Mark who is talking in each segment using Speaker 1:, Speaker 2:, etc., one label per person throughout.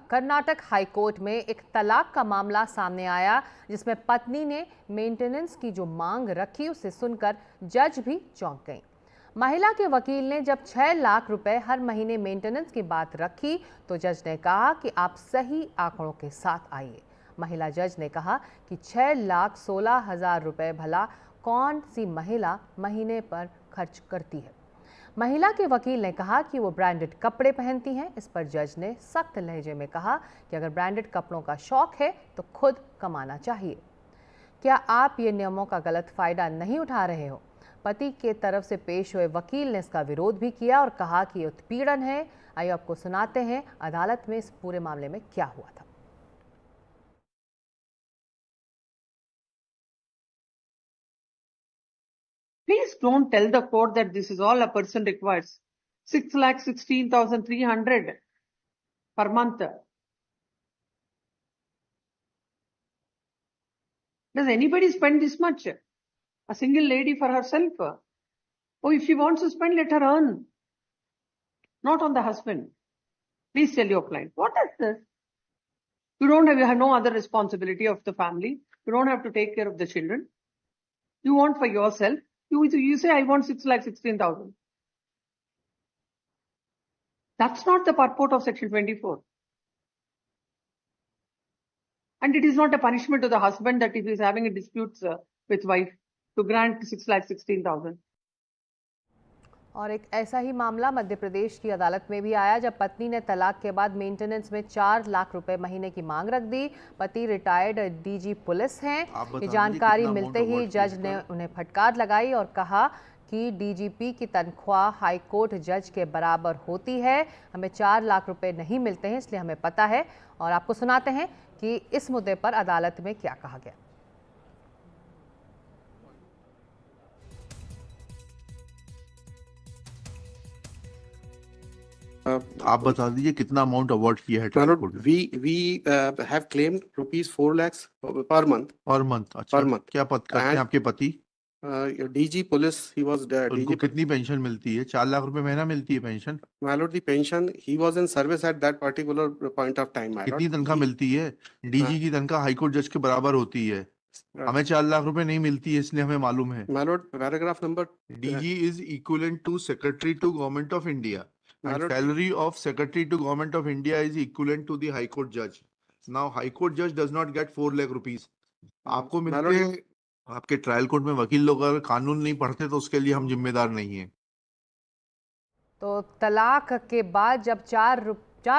Speaker 1: Karnataka high court में एक तलाक का मामला सामने आया, जिसमें पत्नी ने मेंटेनेंस की जो मांग रखी उसे सुनकर जज भी चौंक गई। महिला के वकील ने जब 6 लाख रुपए हर महीने मेंटेनेंस की बात रखी तो जज ने कहा कि आप सही आंकड़ों के साथ आइए। महिला जज ने कहा कि 6,16,000 रुपए भला कौन सी महिला महीने पर खर्च करती है। महिला के वकील ने कहा कि वो ब्रांडेड कपड़े पहनती हैं। इस पर जज ने सख्त लहजे में कहा कि अगर ब्रांडेड कपड़ों का शौक है तो खुद कमाना चाहिए। क्या आप ये नियमों का गलत फायदा नहीं उठा रहे हो? पति के तरफ से पेश हुए वकील ने इसका विरोध भी किया और कहा कि ये उत्पीड़न है। आइए आपको सुनाते हैं अदालत में इस पूरे मामले में क्या हुआ था।
Speaker 2: Please don't tell the court that this is all a person requires. 6,16,300 per month. Does anybody spend this much? A single lady for herself? Oh, if she wants to spend, let her earn. Not on the husband. Please tell your client, what is this? You have no other responsibility of the family. You don't have to take care of the children. You want for yourself. You say, I want 6,16,000. That's not the purport of Section 24. And it is not a punishment to the husband that if he is having a dispute with wife to grant 6,16,000.
Speaker 1: और एक ऐसा ही मामला मध्य प्रदेश की अदालत में भी आया, जब पत्नी ने तलाक के बाद मेंटेनेंस में 4 लाख रुपए महीने की मांग रख दी। पति रिटायर्ड डीजी पुलिस हैं। ये जानकारी मिलते ही जज ने उन्हें फटकार लगाई और कहा कि डीजीपी की तनख्वाह हाईकोर्ट जज के बराबर होती है। हमें 4 लाख रुपए नहीं मिलते हैं, इसलिए हमें पता है। और आपको सुनाते हैं कि इस मुद्दे पर अदालत में क्या कहा गया।
Speaker 3: आप बता दीजिए कितना अमाउंट अवार्ड किया है?
Speaker 4: We have claimed rupees 4 lakhs per month.
Speaker 3: Per month? अच्छा,
Speaker 4: per month.
Speaker 3: क्या पद करते हैं आपके पति?
Speaker 4: DG police, he was
Speaker 3: उनको
Speaker 4: DG.
Speaker 3: कितनी पेंशन मिलती है? 4 लाख रुपए महीना मिलती है pension?
Speaker 4: My lord, the pension, he was in service at that particular point of time.
Speaker 3: कितनी तनख्वाह मिलती है? डीजी की तनख्वाह हाईकोर्ट जज के बराबर होती है। हमें 4 लाख रुपए नहीं मिलती है, इसलिए हमें मालूम है।
Speaker 4: My lord, paragraph number.
Speaker 3: DG is equivalent to secretary to government of India. Salary of secretary to government of India is equivalent to the high court judge. Now high court judge does not get 4 lakh rupees. आपको मिलते हैं। आपके trial court में वकील लोग अगर कानून नहीं पढ़ते तो उसके लिए हम जिम्मेदार नहीं हैं।
Speaker 1: तो तलाक के बाद जब 4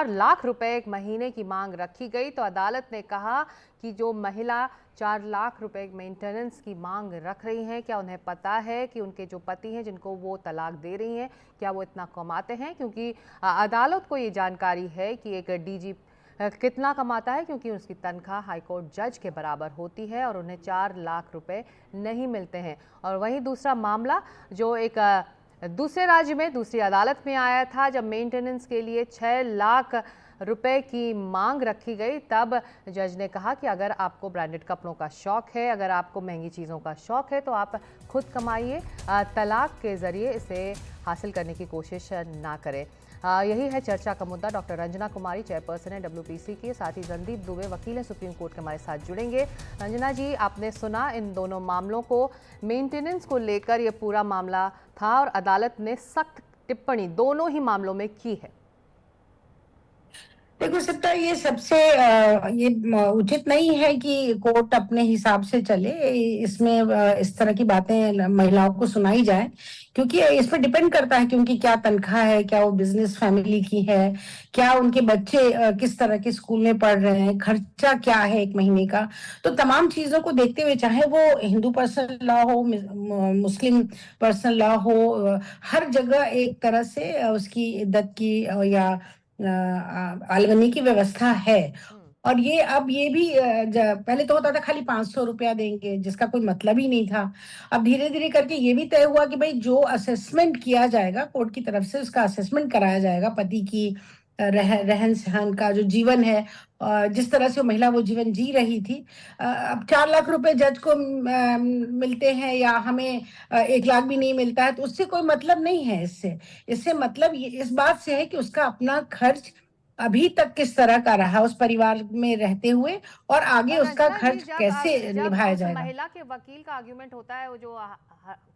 Speaker 1: लाख रुपए एक महीने की मांग रखी गई तो अदालत ने कहा कि जो महिला 4 लाख रुपए मेंटेनेंस की मांग रख रही हैं, क्या उन्हें पता है कि उनके जो पति हैं जिनको वो तलाक दे रही हैं, क्या वो इतना कमाते हैं? क्योंकि अदालत को ये जानकारी है कि एक डीजी कितना कमाता है, क्योंकि उसकी तनख्वाह हाईकोर्ट जज के बराबर होती है और उन्हें 4 लाख रुपए नहीं मिलते हैं। और वहीं दूसरा मामला जो एक दूसरे राज्य में दूसरी अदालत में आया था, जब मेंटेनेंस के लिए 6 लाख रुपए की मांग रखी गई, तब जज ने कहा कि अगर आपको ब्रांडेड कपड़ों का शौक है, अगर आपको महंगी चीज़ों का शौक है तो आप खुद कमाइए, तलाक के ज़रिए इसे हासिल करने की कोशिश ना करें। यही है चर्चा का मुद्दा। डॉक्टर रंजना कुमारी चेयरपर्सन है WPC की, साथ ही संदीप दुबे वकील हैं सुप्रीम कोर्ट के, हमारे साथ जुड़ेंगे। रंजना जी, आपने सुना इन दोनों मामलों को, मेंटेनेंस को लेकर ये पूरा मामला था और अदालत ने सख्त टिप्पणी दोनों ही मामलों में की है।
Speaker 5: देखो सत्ता, ये सबसे ये उचित नहीं है कि कोर्ट अपने हिसाब से चले, इसमें इस तरह की बातें महिलाओं को सुनाई जाए, क्योंकि इस पर डिपेंड करता है कि उनकी क्या तनख्वाह है, क्या वो बिजनेस फैमिली की है, क्या उनके बच्चे किस तरह के स्कूल में पढ़ रहे हैं, खर्चा क्या है एक महीने का। तो तमाम चीजों को देखते हुए, चाहे वो हिंदू पर्सनल लॉ हो, मुस्लिम पर्सनल लॉ हो, हर जगह एक तरह से उसकी इद्दत की या आलमनी की व्यवस्था है। और ये अब ये भी पहले तो होता था खाली 500 रुपया देंगे, जिसका कोई मतलब ही नहीं था। अब धीरे धीरे करके ये भी तय हुआ कि भाई जो असेसमेंट किया जाएगा कोर्ट की तरफ से, उसका असेसमेंट कराया जाएगा पति की रहन सहन का, जो जीवन है, जिस तरह से वो महिला वो जीवन जी रही थी। अब 4 लाख रुपए जज को मिलते हैं या हमें 1 लाख भी नहीं मिलता है, तो उससे कोई मतलब नहीं है। इससे मतलब ये इस बात से है कि उसका अपना खर्च अभी तक किस तरह का रहा उस परिवार में रहते हुए, और आगे उसका
Speaker 1: रंजना जी,
Speaker 5: खर्च कैसे
Speaker 1: जब
Speaker 5: निभाया
Speaker 1: उस
Speaker 5: जाएगा।
Speaker 1: महिला के वकील का आर्ग्यूमेंट होता है, वो जो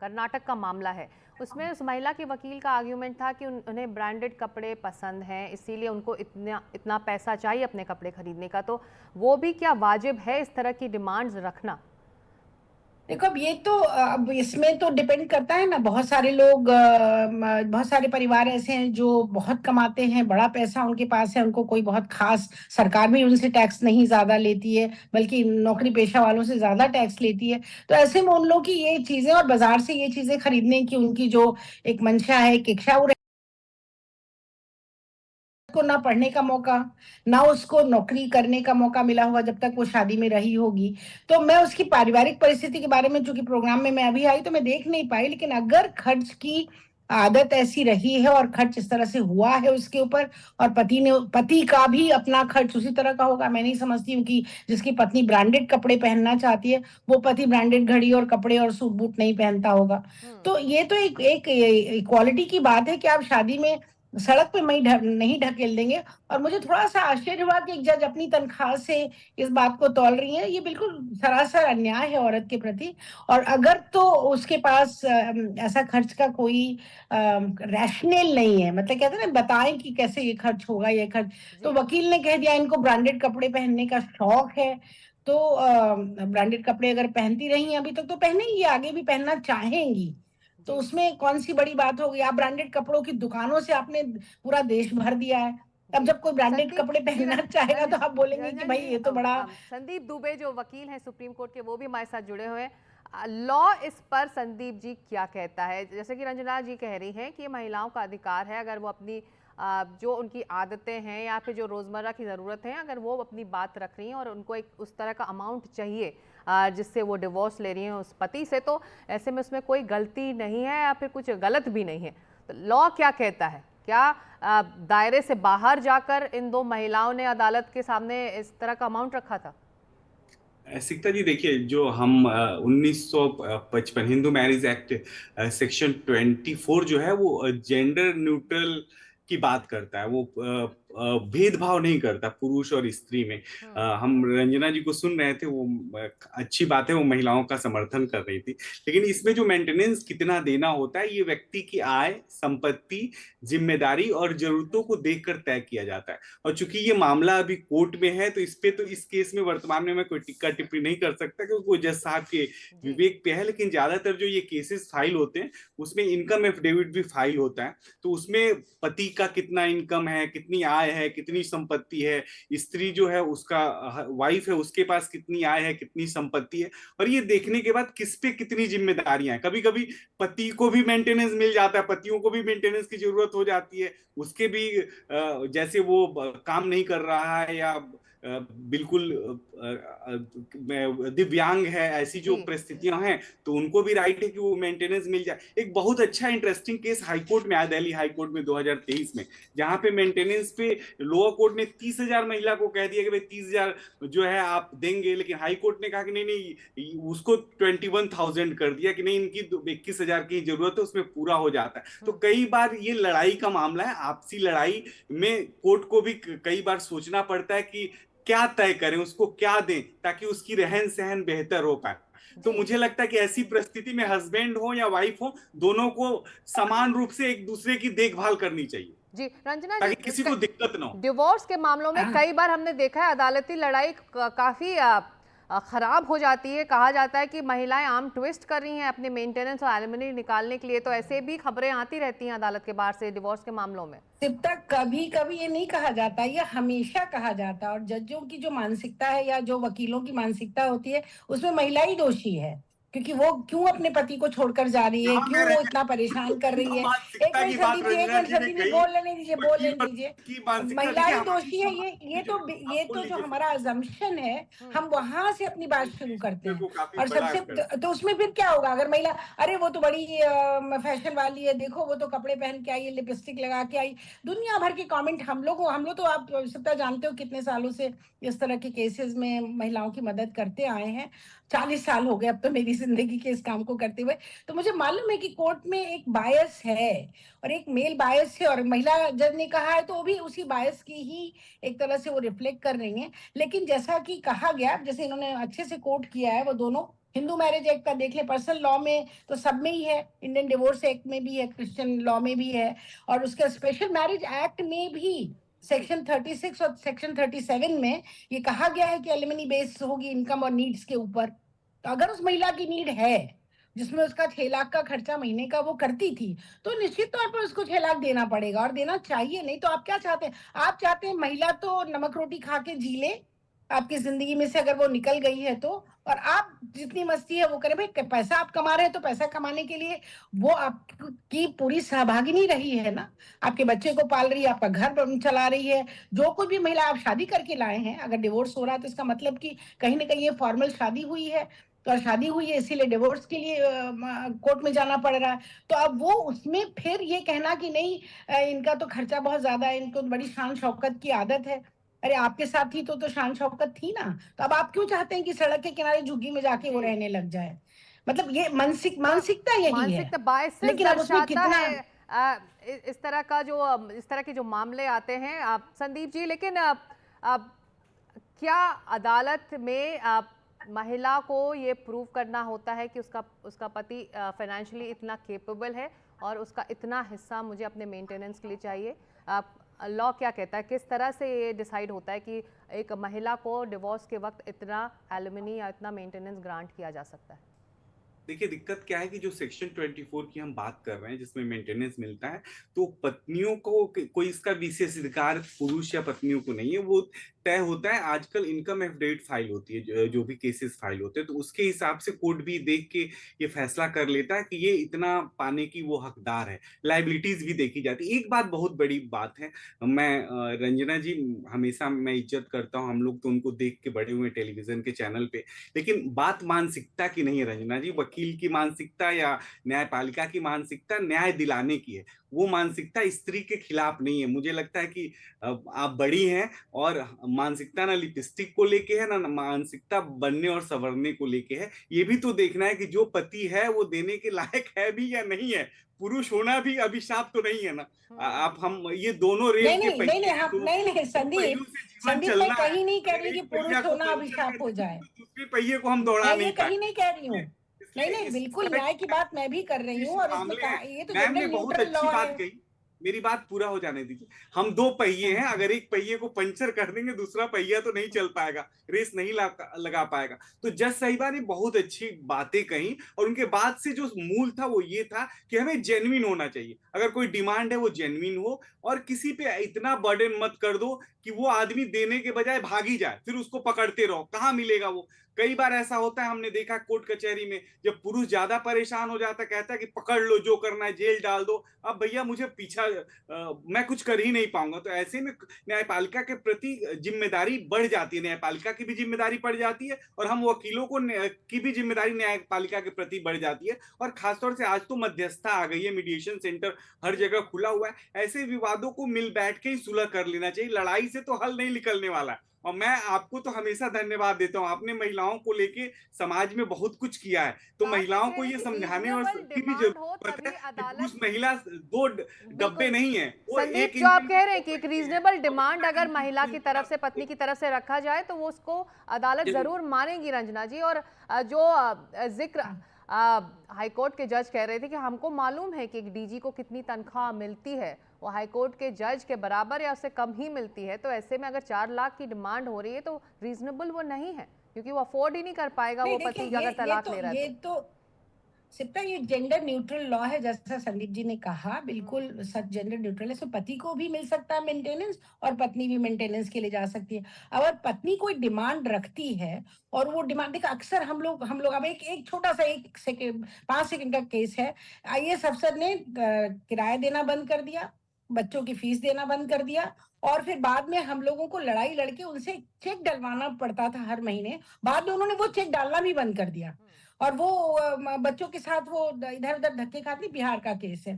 Speaker 1: कर्नाटक का मामला है, उसमें उस महिला के वकील का आर्ग्यूमेंट था कि उन्हें ब्रांडेड कपड़े पसंद हैं, इसीलिए उनको इतना इतना पैसा चाहिए अपने कपड़े खरीदने का। तो वो भी क्या वाजिब है इस तरह की डिमांड्स रखना?
Speaker 5: देखो, अब ये तो अब इसमें तो डिपेंड करता है ना। बहुत सारे लोग, बहुत सारे परिवार ऐसे हैं जो बहुत कमाते हैं, बड़ा पैसा उनके पास है, उनको कोई बहुत खास, सरकार भी उनसे टैक्स नहीं ज्यादा लेती है, बल्कि नौकरी पेशा वालों से ज्यादा टैक्स लेती है। तो ऐसे में उन लोग की ये चीजें, और बाजार से ये चीजें खरीदने की उनकी जो एक मंशा है, एक इच्छा, वो को ना पढ़ने का मौका, ना उसको नौकरी करने का मौका मिला होगा जब तक वो शादी में रही होगी। तो मैं उसकी पारिवारिक परिस्थिति के बारे में, चूंकि प्रोग्राम में मैं अभी आई तो मैं देख नहीं पाई, लेकिन अगर खर्च की आदत ऐसी रही है और खर्च इस तरह से हुआ है उसके ऊपर, और पति का भी अपना खर्च उसी तरह का होगा। मैं नहीं समझती हूँ कि जिसकी पत्नी ब्रांडेड कपड़े पहनना चाहती है, वो पति ब्रांडेड घड़ी और कपड़े और सूट बूट नहीं पहनता होगा। तो ये तो एक इक्वालिटी की बात है कि आप शादी में सड़क पे नहीं ढकेल देंगे। और मुझे थोड़ा सा आश्चर्य हुआ कि एक जज अपनी तनख्वाह से इस बात को तौल रही है। ये बिल्कुल सरासर अन्याय है औरत के प्रति। और अगर तो उसके पास ऐसा खर्च का कोई रैशनल नहीं है, मतलब कहते हैं ना, बताएं कि कैसे ये खर्च होगा, ये खर्च। तो
Speaker 1: जी।
Speaker 5: वकील ने कह दिया इनको ब्रांडेड कपड़े पहनने का शौक है, तो ब्रांडेड कपड़े अगर पहनती रही अभी तक तो पहनेंगी, आगे भी पहनना चाहेंगी। तो
Speaker 1: जी।
Speaker 5: उसमें कौन सी बड़ी बात होगी। आप ब्रांडेड कपड़ों की दुकानों से आपने पूरा देश भर दिया है। अब
Speaker 1: जी।
Speaker 5: जब कोई ब्रांडेड
Speaker 1: संदीप
Speaker 5: कपड़े
Speaker 1: जी,
Speaker 5: पहनना चाहेगा तो आप बोलेंगे कि
Speaker 1: रंजन
Speaker 5: भाई
Speaker 1: जी,
Speaker 5: ये तो बड़ा।
Speaker 1: संदीप दुबे जो वकील हैं सुप्रीम कोर्ट के, वो भी हमारे साथ जुड़े हुए हैं। लॉ इस पर संदीप जी क्या कहता है? जैसे कि रंजना जी कह रही हैं कि ये महिलाओं का अधिकार है, अगर वो अपनी जो उनकी आदतें हैं या फिर जो रोज़मर्रा की ज़रूरत है, अगर वो अपनी बात रख रही हैं और उनको एक उस तरह का अमाउंट चाहिए जिससे वो डिवोर्स ले रही हैं उस पति से, तो ऐसे में उसमें कोई गलती नहीं है या फिर कुछ गलत भी नहीं है। तो लॉ क्या कहता है? क्या दायरे से बाहर जाकर इन दो महिलाओं ने अदालत के सामने इस तरह का अमाउंट रखा था?
Speaker 6: सिकता जी, देखिए, जो हम 1955 हिंदू मैरिज एक्ट सेक्शन 24 जो है वो जेंडर न्यूट्रल की बात करता है। वो भेदभाव नहीं करता पुरुष और स्त्री में। हम रंजना जी को सुन रहे थे, वो अच्छी बात है, वो महिलाओं का समर्थन कर रही थी। लेकिन इसमें जो मेंटेनेंस कितना देना होता है, ये व्यक्ति की आय, संपत्ति, जिम्मेदारी और जरूरतों को देखकर तय किया जाता है। और चूंकि ये मामला अभी कोर्ट में है, तो इस केस में वर्तमान में मैं कोई टिक्का टिप्पणी नहीं कर सकता, क्योंकि वो जज साहब के विवेक पे है। लेकिन ज्यादातर जो ये केसेस फाइल होते हैं उसमें इनकम एफिडेविट भी फाइल होता है। तो उसमें पति का कितना इनकम है, कितनी आय है, कितनी संपत्ति है, स्त्री जो है उसका, वाइफ है, उसके पास कितनी आय है, कितनी संपत्ति है, और ये देखने के बाद किस पे कितनी जिम्मेदारियां हैं। कभी कभी पति को भी मेंटेनेंस मिल जाता है, पतियों को भी मेंटेनेंस की जरूरत हो जाती है, उसके भी जैसे वो काम नहीं कर रहा है या बिल्कुल दिव्यांग है, ऐसी जो परिस्थितियां हैं, तो उनको भी राइट है कि वो मेंटेनेंस मिल जाए। एक बहुत अच्छा इंटरेस्टिंग केस हाईकोर्ट में आया, दिल्ली हाईकोर्ट में 2023 में, जहां पे मेंटेनेंस पे लोअर कोर्ट ने 30,000 महिला को कह दिया कि भाई 30,000 जो है आप देंगे, लेकिन हाई कोर्ट ने कहा कि नहीं नहीं, उसको 21,000 कर दिया कि नहीं, इनकी 21,000 की जरूरत है, उसमें पूरा हो जाता है। तो कई बार ये लड़ाई का मामला है, आपसी लड़ाई में कोर्ट को भी कई बार सोचना पड़ता है कि क्या तय करें, उसको क्या दें ताकि उसकी रहन सहन बेहतर हो पाए। तो मुझे लगता है कि ऐसी परिस्थिति में हस्बैंड हो या वाइफ हो, दोनों को समान रूप से एक दूसरे की देखभाल करनी चाहिए
Speaker 1: जी। रंजना
Speaker 6: ताकि
Speaker 1: जी,
Speaker 6: किसी को दिक्कत ना हो।
Speaker 1: डिवोर्स के मामलों में कई बार हमने देखा है अदालती लड़ाई काफी खराब हो जाती है। कहा जाता है कि महिलाएं आर्म ट्विस्ट कर रही हैं अपने मेंटेनेंस और एलिमनी निकालने के लिए। तो ऐसे भी खबरें आती रहती हैं अदालत के बाहर से डिवोर्स के मामलों में।
Speaker 5: जब तक कभी कभी ये नहीं कहा जाता, ये हमेशा कहा जाता है। और जजों की जो मानसिकता है या जो वकीलों की मानसिकता होती है, उसमें महिला ही दोषी है, क्योंकि वो क्यों अपने पति को छोड़कर जा रही है, क्यों वो इतना परेशान कर रही है। एक मिनट संदीप जी, एक मिनट संदीप जी, बोल लेने दीजिए, बोल लेने दीजिए। महिला ही दोषी है, ये तो जो हमारा अजम्पशन है, हम वहां से अपनी बात शुरू करते हैं। और सबसे तो उसमें फिर क्या होगा, अगर महिला, अरे वो तो बड़ी फैशन वाली है, देखो वो तो कपड़े पहन के आई, लिपस्टिक लगा के आई, दुनिया भर के कमेंट। हम लोग तो आप सबका जानते हो कितने सालों से इस तरह के केसेस में महिलाओं की मदद करते आए हैं। 40 साल हो गए अब तो मेरी जिंदगी के इस काम को करते हुए। तो मुझे मालूम है कि कोर्ट में एक बायस है और एक मेल बायस है, और महिला जज ने कहा है तो वो भी उसी बायस की ही एक तरह से वो रिफ्लेक्ट कर रही हैं। लेकिन जैसा कि कहा गया, जैसे इन्होंने अच्छे से कोट किया है, वो दोनों हिंदू मैरिज एक्ट का देख ले, पर्सनल लॉ में तो सब में ही है, इंडियन डिवोर्स एक्ट में भी है, क्रिश्चियन लॉ में भी है, और उसका स्पेशल मैरिज एक्ट में भी सेक्शन 36 और सेक्शन 37 में ये कहा गया है कि एलिमनी बेस होगी इनकम और नीड्स के ऊपर। तो अगर उस महिला की नीड है जिसमें उसका 6 लाख का खर्चा महीने का वो करती थी, तो निश्चित तौर पर उसको 6 लाख देना पड़ेगा और देना चाहिए। नहीं तो आप क्या चाहते हैं? आप चाहते हैं महिला तो नमक रोटी खा के जी ले आपकी जिंदगी में से, अगर वो निकल गई है तो, और आप जितनी मस्ती है वो करें। भाई पैसा आप कमा रहे हैं तो पैसा कमाने के लिए वो आपकी पूरी सहभागिनी रही है ना, आपके बच्चे को पाल रही है, आपका घर चला रही है। जो कोई भी महिला आप शादी करके लाए हैं, अगर डिवोर्स हो रहा है तो इसका मतलब कि कहीं ना कहीं ये फॉर्मल शादी हुई है, और शादी हुई है इसीलिए डिवोर्स के लिए कोर्ट में जाना पड़ रहा है। तो अब वो उसमें फिर ये कहना कि नहीं इनका तो खर्चा बहुत ज्यादा है, इनको बड़ी शान शौकत की आदत है। अरे आपके साथ ही तो शान शौकत थी ना, तो अब आप क्यों चाहते हैं कि सड़क के किनारे झुग्गी में जाके वो रहने लग जाए? मतलब ये मानसिकता यही है।
Speaker 1: मानसिकता बायसेस
Speaker 5: लेकिन अब उसमें
Speaker 1: दर्शाता
Speaker 5: कितना
Speaker 1: है इस तरह का जो इस तरह के जो मामले आते हैं संदीप जी। लेकिन क्या अदालत में महिला को ये प्रूव करना होता है कि उसका पति फाइनेंशियली इतना केपेबल है और उसका इतना हिस्सा मुझे अपने मेंटेनेंस के लिए चाहिए? लॉ क्या कहता है, किस तरह से ये डिसाइड होता है कि एक महिला को डिवोर्स के वक्त इतना एलिमनी या इतना मेंटेनेंस ग्रांट किया जा सकता है?
Speaker 6: देखिए, दिक्कत क्या है कि जो सेक्शन 24 की हम बात कर रहे हैं जिसमें मेंटेनेंस मिलता है, तो पत्नियों को कोई इसका विशेष अधिकार पुरुष या पत्नियों को नहीं है। वो तय होता है, आजकल इनकम एफिडेविट फाइल होती है, जो भी केसेस फाइल होते हैं, तो उसके हिसाब से कोर्ट भी देख के ये फैसला कर लेता है कि ये इतना पाने की वो हकदार है। लाइबिलिटीज भी देखी जाती है। एक बात बहुत बड़ी बात है, मैं रंजना जी हमेशा मैं इज्जत करता हूँ, हम लोग तो उनको देख के बड़े हुए टेलीविजन के चैनल पे, लेकिन बात मानसिकता की नहीं है रंजना जी, वकील की मानसिकता या न्यायपालिका की मानसिकता न्याय दिलाने की है। वो मानसिकता स्त्री के खिलाफ नहीं है। मुझे लगता है कि आप बड़ी हैं, और मानसिकता ना लिपस्टिक को लेके है, ना मानसिकता बनने और संवरने को लेके है। ये भी तो देखना है कि जो पति है वो देने के लायक है भी या नहीं है। पुरुष होना भी अभिशाप तो नहीं है ना। आप हम ये दोनों रेल के पहिए
Speaker 5: नहीं संदीप,
Speaker 6: से जीवन
Speaker 5: मैं
Speaker 6: चलना है।
Speaker 5: कहीं नहीं कह
Speaker 6: अगर
Speaker 5: रही कि
Speaker 6: एक पहिया
Speaker 5: पुरुष
Speaker 6: को
Speaker 5: होना
Speaker 6: पंचर
Speaker 5: अभिशाप
Speaker 6: कर
Speaker 5: हो
Speaker 6: दें,
Speaker 5: जाए।
Speaker 6: तो दूसरे पहिए को हम दौड़ा
Speaker 5: मैं ये
Speaker 6: नहीं
Speaker 5: कहीं
Speaker 6: पाए।
Speaker 5: नहीं कह रही हूँ। नहीं,
Speaker 6: इस
Speaker 5: बिल्कुल
Speaker 6: तरह
Speaker 5: न्याय की बात मैं भी कर रही हूँ, और इसमें
Speaker 6: मामले
Speaker 5: कहा
Speaker 6: हैं।
Speaker 5: ये तो
Speaker 6: मैम ने
Speaker 5: जेंडर
Speaker 6: बहुत
Speaker 5: न्यूट्रल
Speaker 6: अच्छी
Speaker 5: लॉ
Speaker 6: बात
Speaker 5: है।
Speaker 6: कही, मेरी बात पूरा हो जाने दीजिए। हम दो पहिए हैं, अगर एक पहिए को पंचर कर देंगे दूसरा पहिया तो नहीं चल पाएगा, रेस नहीं लगा पाएगा। तो जज साहिबा ने बहुत अच्छी बातें कही, और उनके बाद से जो मूल था वो ये था कि हमें जेन्युइन होना चाहिए। अगर कोई डिमांड है वो जेन्युइन हो, और किसी पे इतना बर्डन मत कर दो कि वो आदमी देने के बजाय भागी जाए, फिर उसको पकड़ते रहो, कहाँ मिलेगा वो। कई बार ऐसा होता है, हमने देखा कोर्ट कचहरी में, जब पुरुष ज्यादा परेशान हो जाता है, कहता है कि पकड़ लो, जो करना है जेल डाल दो, अब भैया मुझे पीछा मैं कुछ कर ही नहीं पाऊंगा। तो ऐसे में न्यायपालिका के प्रति जिम्मेदारी बढ़ जाती है, न्यायपालिका की भी जिम्मेदारी बढ़ जाती है, और हम वकीलों को की भी जिम्मेदारी न्यायपालिका के प्रति बढ़ जाती है। और खासतौर से आज तो मध्यस्थता आ गई है, मीडिएशन सेंटर हर जगह खुला हुआ है। ऐसे विवादों को मिल बैठ के ही सुलह कर लेना चाहिए, लड़ाई से तो हल नहीं निकलने वाला है। और मैं आपको तो हमेशा धन्यवाद देता हूं, आपने महिलाओं को लेके समाज में बहुत कुछ किया है। तो महिलाओं को ये समझाने और की भी जरूरत है कि पुरुष महिला दो डब्बे नहीं है, वो
Speaker 1: संदीप,
Speaker 6: एक
Speaker 1: जो आप
Speaker 6: इंजन
Speaker 1: कह रहे हैं कि एक रीजनेबल डिमांड अगर महिला की तरफ से, पत्नी की तरफ से रखा जाए तो वो उसको अदालत जरूर मानेगी रंजना जी। और जो जिक्र हाईकोर्ट के जज कह रहे थे कि हमको मालूम है कि एक डीजी को कितनी तनख्वाह मिलती है, वो हाईकोर्ट के जज के बराबर या उससे कम ही मिलती है। तो ऐसे में अगर 4 लाख की डिमांड हो रही है तो रीजनेबल वो नहीं है, क्योंकि वो अफोर्ड ही नहीं कर पाएगा वो पति अगर तलाक ले रहा है।
Speaker 5: ये तो सिप्ता, ये जेंडर न्यूट्रल लॉ है, जैसा संदीप जी ने कहा, बिल्कुल सच जेंडर न्यूट्रल है। इसमें पति को भी मिल सकता है मेंटेनेंस, और पत्नी भी मेंटेनेंस के लिए जा सकती है। अगर पत्नी कोई डिमांड रखती है, और वो डिमांड देखा, अक्सर हम लोग अब एक छोटा सा 5 सेकंड का केस है। IAS अफसर ने किराया देना बंद कर दिया, बच्चों की फीस देना बंद कर दिया, और फिर बाद में हम लोगों को लड़ाई लड़के उनसे चेक डलवाना पड़ता था हर महीने। बाद में उन्होंने वो चेक डालना भी बंद कर दिया, और वो बच्चों के साथ वो इधर उधर धक्के खाते। बिहार का केस है,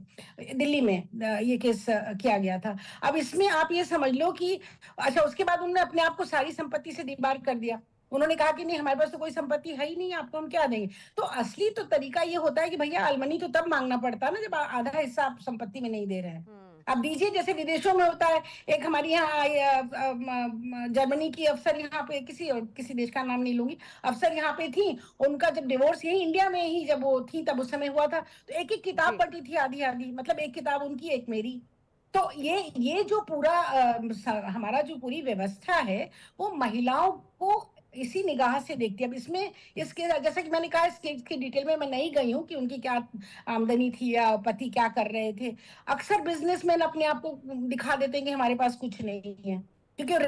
Speaker 5: दिल्ली में ये केस किया गया था। अब इसमें आप ये समझ लो कि अच्छा, उसके बाद उन्होंने अपने आप को सारी संपत्ति से डिबार कर दिया। उन्होंने कहा कि नहीं हमारे पास तो कोई संपत्ति है ही नहीं, आपको हम क्या देंगे। तो असली तो तरीका ये होता है कि भैया अलमनी तो तब मांगना पड़ता है ना जब आधा हिस्सा आप संपत्ति में नहीं दे रहे हैं। अब दीजिए, जैसे विदेशों में होता है। एक हमारी यहाँ जर्मनी की अफसर यहाँ पे, किसी देश का नाम नहीं लूंगी, अफसर यहाँ पे थी, उनका जब डिवोर्स यही इंडिया में ही जब वो थी तब उस समय हुआ था, तो एक एक किताब पढ़ती थी, आधी आधी, मतलब एक किताब उनकी एक मेरी। तो ये जो पूरा हमारा जो पूरी व्यवस्था है वो महिलाओं को इसी निगाह से देखती है। अब इसमें इसके जैसा कि मैंने कहा, इस केस की डिटेल में मैं नहीं गई हूँ कि उनकी क्या आमदनी थी या पति क्या कर रहे थे। अक्सर बिजनेसमैन अपने आप को दिखा देते हैं कि हमारे पास कुछ नहीं है, क्योंकि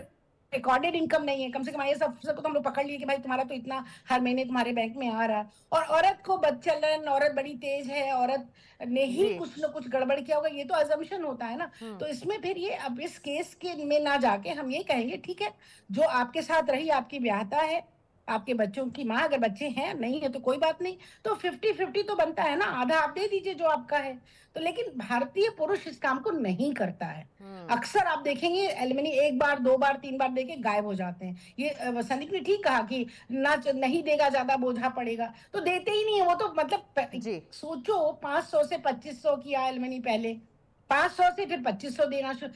Speaker 5: रिकॉर्डेड इनकम नहीं है। कम से कम ये सब को तो हम लोग पकड़ लिए कि भाई तुम्हारा तो इतना हर महीने तुम्हारे बैंक में आ रहा है। और औरत को बदचलन, औरत बड़ी तेज है, औरत ने ही कुछ न कुछ गड़बड़ किया होगा, ये तो अजम्पशन होता है ना। तो इसमें फिर ये अब इस केस के में ना जाके हम ये कहेंगे ठीक है, जो आपके साथ रही, आपकी ब्याहता है, आपके बच्चों की माँ, अगर बच्चे हैं नहीं है तो कोई बात नहीं, तो 50-50 तो बनता है ना, आधा आप दे दीजिए जो आपका है। तो लेकिन भारतीय पुरुष इस काम को नहीं करता है। अक्सर आप देखेंगे एलिमनी 1 बार 2 बार 3 बार देके गायब हो जाते हैं। ये संदीप ने ठीक कहा कि नहीं देगा, ज्यादा बोझा पड़ेगा, तो देते ही नहीं है वो। तो मतलब सोचो 500 से 2500 किया एलिमनी पहले, 500 से फिर 2500 देना शुरू,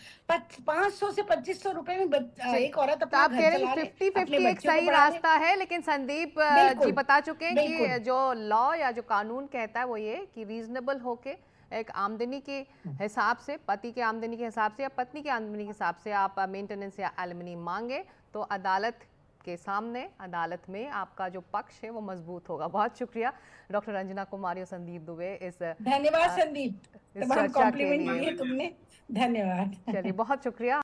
Speaker 5: 500 से 2500 रुपए में एक औरत अपना
Speaker 1: आप
Speaker 5: घर
Speaker 1: कह रही
Speaker 5: चला ले,
Speaker 1: 50-50
Speaker 5: अपने
Speaker 1: एक
Speaker 5: बच्चों को
Speaker 1: सही
Speaker 5: पढ़ा ले।
Speaker 1: रास्ता है, लेकिन संदीप जी बता चुके हैं कि जो लॉ या जो कानून कहता है वो ये कि रीजनेबल होके एक आमदनी के हिसाब से, पति के आमदनी के हिसाब से या पत्नी के आमदनी के हिसाब से आप मेंटेनेंस या एलिमनी मांगे तो अदालत के सामने, अदालत में आपका जो पक्ष है वो मजबूत होगा। बहुत शुक्रिया डॉक्टर रंजना कुमारी और संदीप दुबे इस
Speaker 5: धन्यवाद संदीप,
Speaker 1: इस
Speaker 5: तमाम
Speaker 1: चर्चा के
Speaker 5: कॉम्प्लीमेंट
Speaker 1: लिए।
Speaker 5: दिए तुमने, धन्यवाद।
Speaker 1: चलिए बहुत शुक्रिया।